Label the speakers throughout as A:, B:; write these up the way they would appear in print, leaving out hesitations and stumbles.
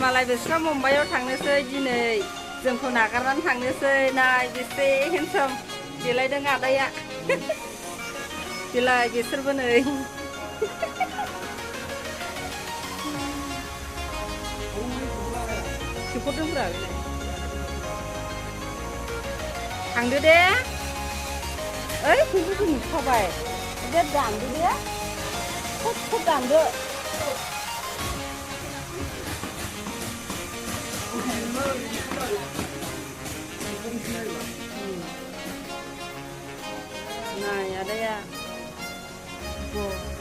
A: मालाय बिस्रा मुम्बाइआव थांनोसै दिनै जोंखौ नागारनानै थांनोसै नाय बेसे हेन्डसाम देलायदों आदाया देलाय बिसोरबो नै थिखोदोंब्रा थांदो दे ओइ फैसा नुखाबाय दे दानदो दे खब दानदो Nah, ada ya. Wow.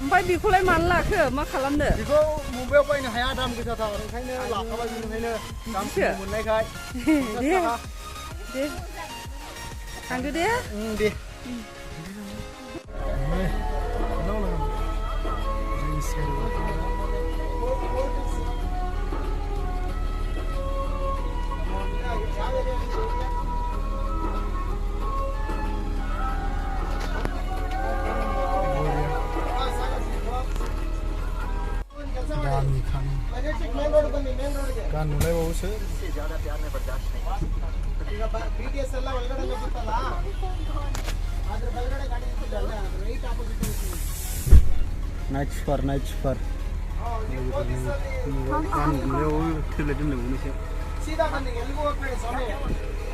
A: ओमफ्राय बेखौलाय मानो लाखो मा खालामनो
B: बेखौ मुम्बाइआव बायनो हाया दाम गोसाथार ओंखायनो लाखाबाय बेनिखायनो दाम मोननायखाय
A: दे थांदो दे
B: दे गान नुलायबावोसो नाइट सुपार गान नुलायबावो थैलाय दोनदोंमोन एसे सीधा बंदी ಎಲ್ಲಿಗೂ ಹೋಗ್ಬೇಡಿ ಸ್ವಾಮಿ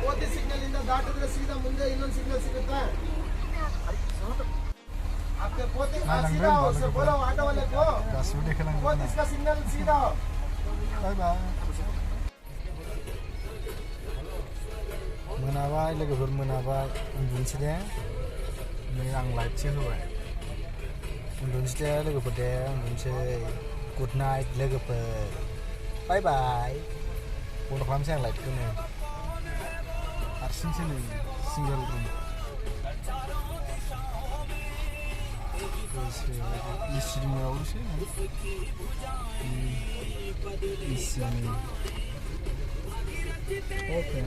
B: ಓದಿ ಸಿಗ್ನಲ್ ಇಂದ ದಾಟಿದ್ರೆ ಸೀದಾ ಮುಂದೆ ಇನ್ನೊಂದು ಸಿಗ್ನಲ್ ಸಿಗುತ್ತೆ आपके पोते सीधा उससे बोलो ऑटो वाले को वो इसका सिग्नल सीधा बाय बाय मोनाबाय लोगोफोर मोनाबाय उन्दुनोसै दे नै आं लाइटसो होबाय उन्दुनोसै दे लोगोफोर दे उन्दुनोसै गुड नाइट लोगोफोर बाय बाय बन्द खालामसै आं लाइटखौ नै हारसिंसो नै single room isi mau sih isi oke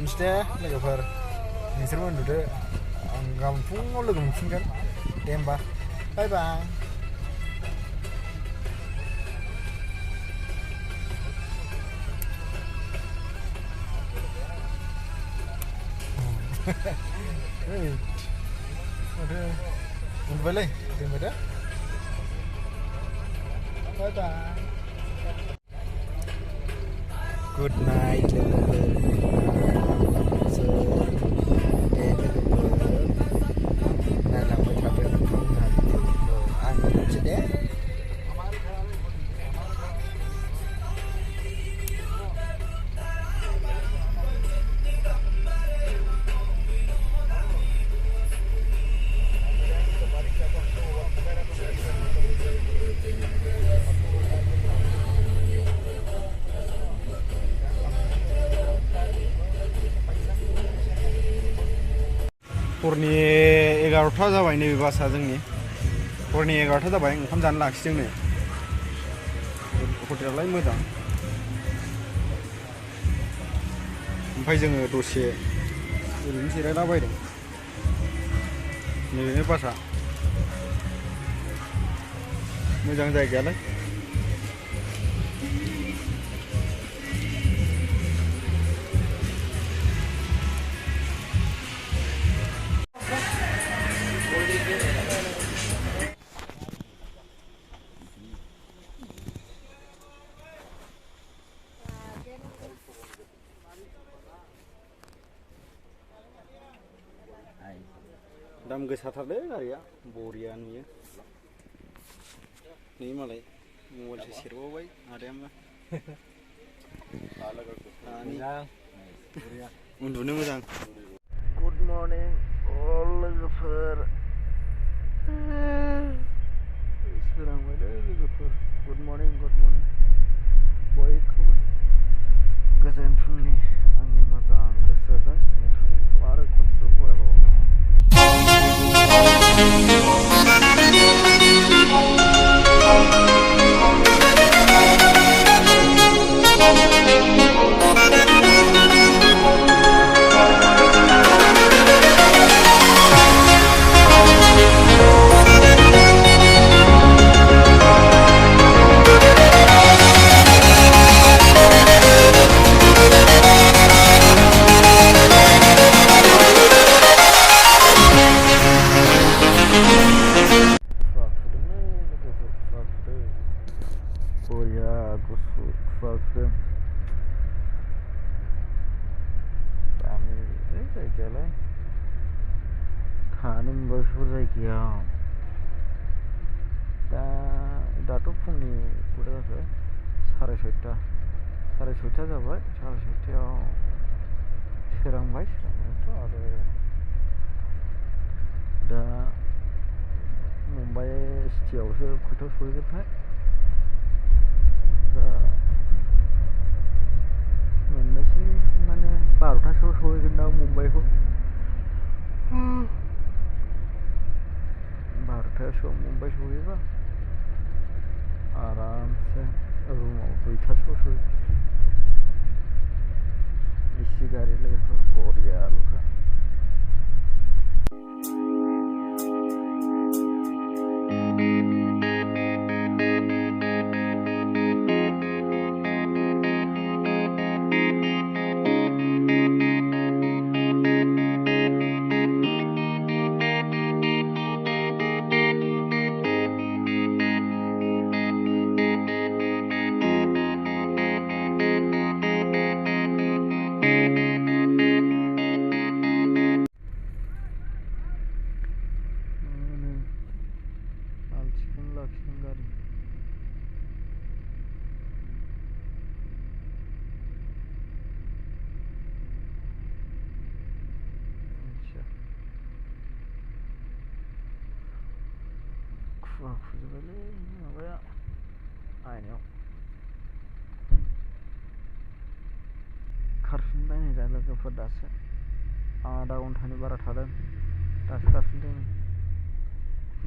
B: mesti logofer ngisir udah gampang logo mungkin kan tembak bye bye ada boleh ada bye bye good night हरनि 11टा जाबाय नैबे बासआ जोंनि हरनि 11टा जाबाय ओंखाम जानो लाखिदों नै हटेलालाय मोजां ओमफ्राय जोङो दसे ओरैनो जिरायला बायदों नैबे बासआ मोजां जायगायालाय दाम गोसाथारलै गारिया बरिया नुयो नै मालाय मबाइलसो सेरबावबाय आदायाबो उन्दुनो मोजां morning all लोगोफोर सोरांबायलै लोगोफोर गुड मर्निं बयखौबो गोजोन फुंनि आंनि मोजां गोसोजों नोंथांमोनखौ आरो खनसे बरायबावो बरिया गुसु खुवा दामी जायगायालाय थानो मोनबाय बेफोर जायगायाव दाथ' फुंनि खयथा जाखो साराय सयथा जाबाय साराय सयथायाव सोरांनायाथ' आरो दा मुम्बाइ सिटियावसो खयथायाव सहैगोनथाय मोननोसै माने 12थासोआव सहैगोनदां मुम्बाइखौ 12थासोआव मुम्बाइ सहैबा आरामसे रुमाव 2थासोआव सहैगोन एसि गारि लोगोफोर बरियाल'खा खुवा खुजोबबायलै माबाया आयनायाव खारफिनबाय नै दा लोगोफोर दासो आधा घन्टानि बारा थादों दासो खारफिनदों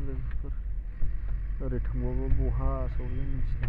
B: लोगोफोर ओरै थांबाबो बहा सहैगोन मिथिला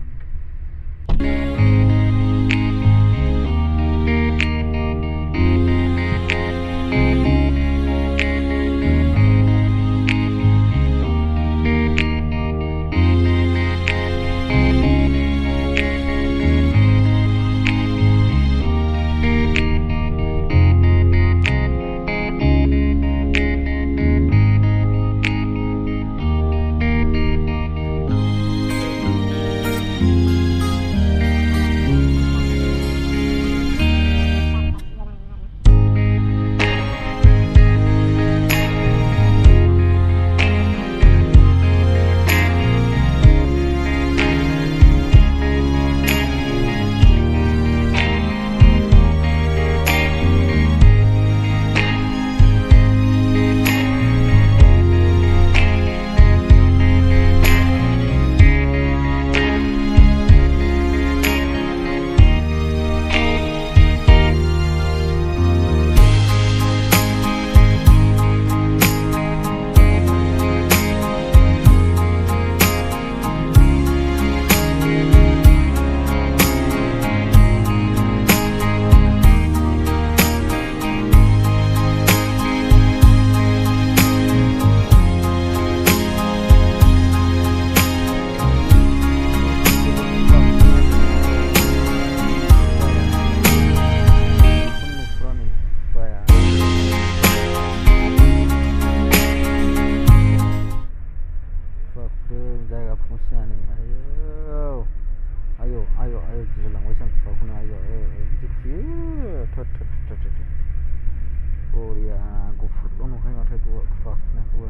B: बरिया गुफुरल' नुखायो माथो खुवा खुनायखौबो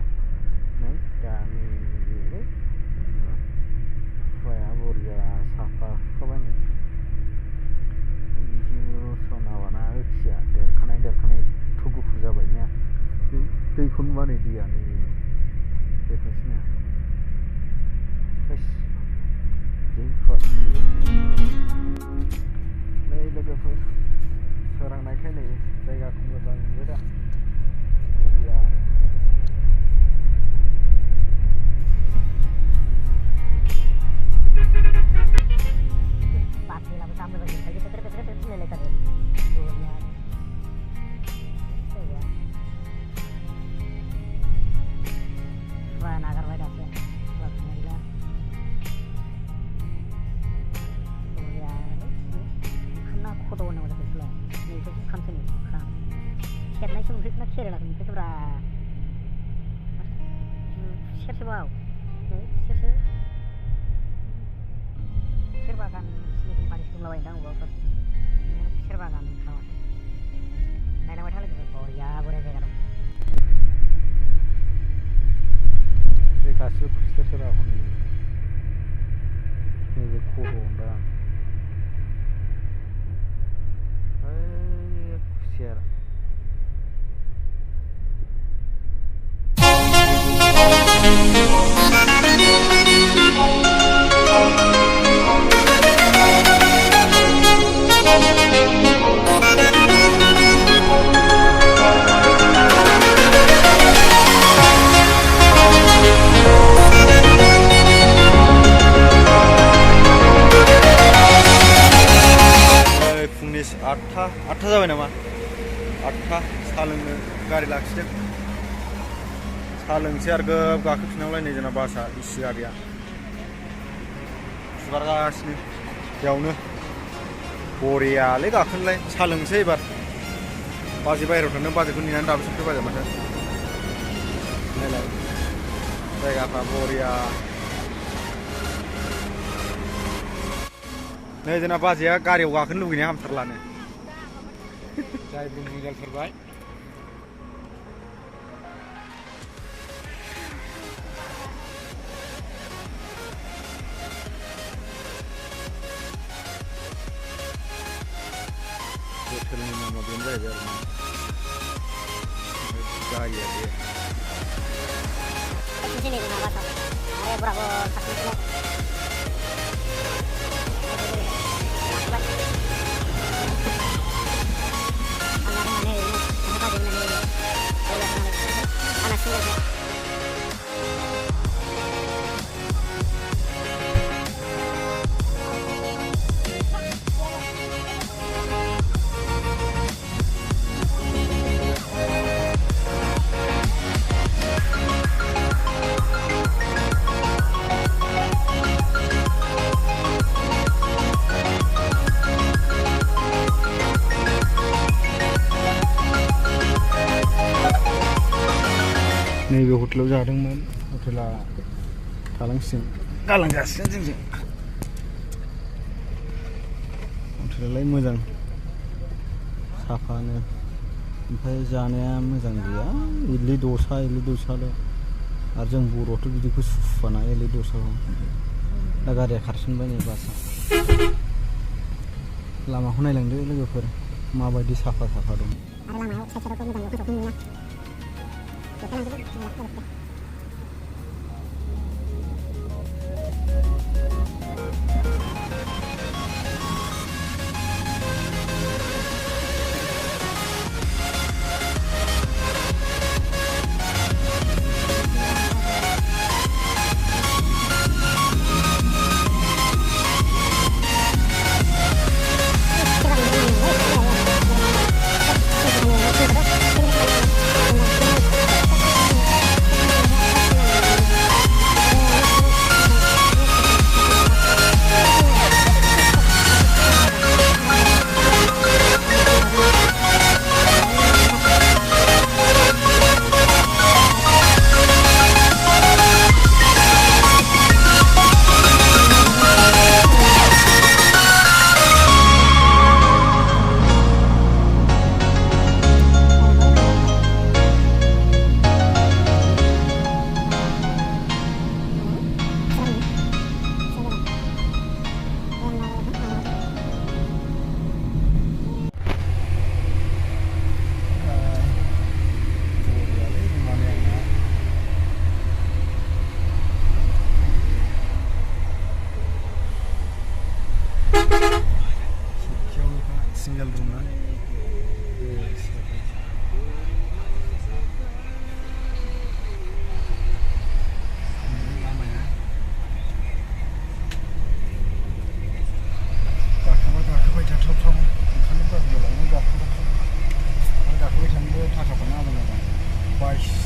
B: नै दानि खुवाया बरिया साफा खुखाबाय नै बिदिनो सनाबाना खिया देरखानाय एथ' गुफुर जाबाय ना नायलाय जायगाखौ मोजां नुबाय दा या
C: बाथ्रायाबो जा मोजां मोनखायो बेफोर सिनायलायथारो बरिया जायगाया सुवा नागारबाय दासो सुवा फुनाय गैला बरिया ओंखामना खद' होनांगौ जाखो इसोरलाय नैबेखौ ओंखामसो नै ओंखाम खेरनायसो ओंख्रिखौना खेरेलाखै ओंख्रिसोब्रा खुसेरसोबाव नै खुसेरसो खुसेर बागान सिलिं पानिसो दंलाबायोदां अबावबाफोर खुसेर बागान ओंखामा नायलांबाय था लोगोफोर बरिया बरिया जायगा दं
B: बे गासिबो खुसेरसोरा हनै नैबे खर'आव दा खुसेर फुंनि 8टा जाबाय नामा 8टा साहा लोंनो गारि लाखिदों साहा लोंसै आरो गोब गाखोफिननांगौलाय नै जोंना बासआ इसे गारिया फुगारगासिनो बेयावनो बरियालै गाखोनोलाय साहा लोंसै एबार बाजै बाहेरायाव थांदों बाजैखौ नेनानै दाबो सफैबाय बाजै माथो नायलाय जायगाफ्रा बरिया नै जोंना बाजैया गारियाव गाखोनो लुगैनाया हामथारलानो जाय बुंबुं जाथारबाय हटेलनि नामा बेनो जाहैबाय आरो गारिया बे नैबे हटेलाव जादोंमोन हटेला गालांगासिनो जोंजों हटेलालाय मोजां साफानो ओमफ्राय जानाया मोजां गैया इडलि दसाल' आरो जों बर'आथ' बिदिखौ सुखुवाना इडलि दसाखौ दा गारिया खारफिनबाय नै बासआ लामाखौ नायलांदो लोगोफोर माबायदि साफा दं
C: आरो लामायाव साइड मोजां दंखाजोबो नुयोना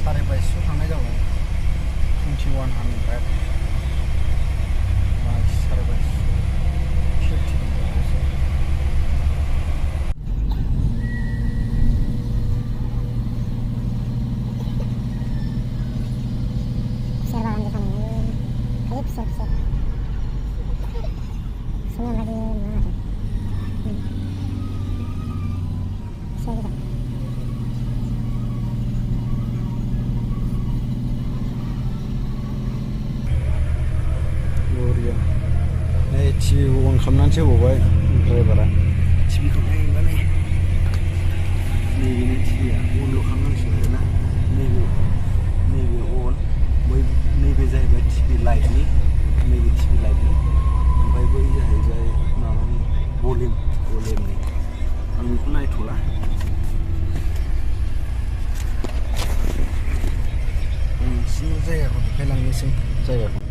B: 2200 थांनाय जाबाय 2100 TV on खालामनानैसो होबावबाय ड्राइभारा टिभिखौ नायोबालाय नैबेनो टिभिया अनल' खालामनांसिगौ आरोना नैबे अन नैबे जाहैबाय टिभि लाइटनि नैबे टिभि लाइटनि ओमफ्राय बै जाहैबाय माबानि भलिउमनि आं बेखौ नायथ'ला आं नोंसिनि जायगाखौ देखायलांनोसै जायगाखौ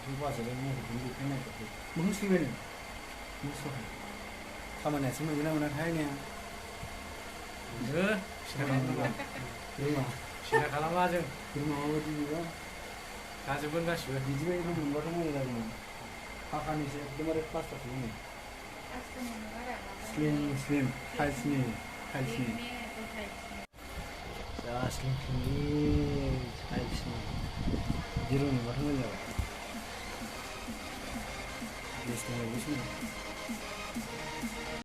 B: बाजाराव महरखौनो देखायनो नागिरदों मोनस्लिबाय मोनस्लाबाय खामानियासो मोनगोन ना मोनाखै ने
D: सिन्था खालामा जों
B: माबायदि बिबा
D: जाजोबगोन गासिबो
B: बिदिबायदिखौ मोनबाथ' मोजां जागौमोन फाखानिसो एकदमबारे प्लास्टारखौ मोनो स्लिम टाइल्सनि जा स्लिम टाइल्सनि बिदि रुम मोनबाथ' मोजां जाबाय बेसेबां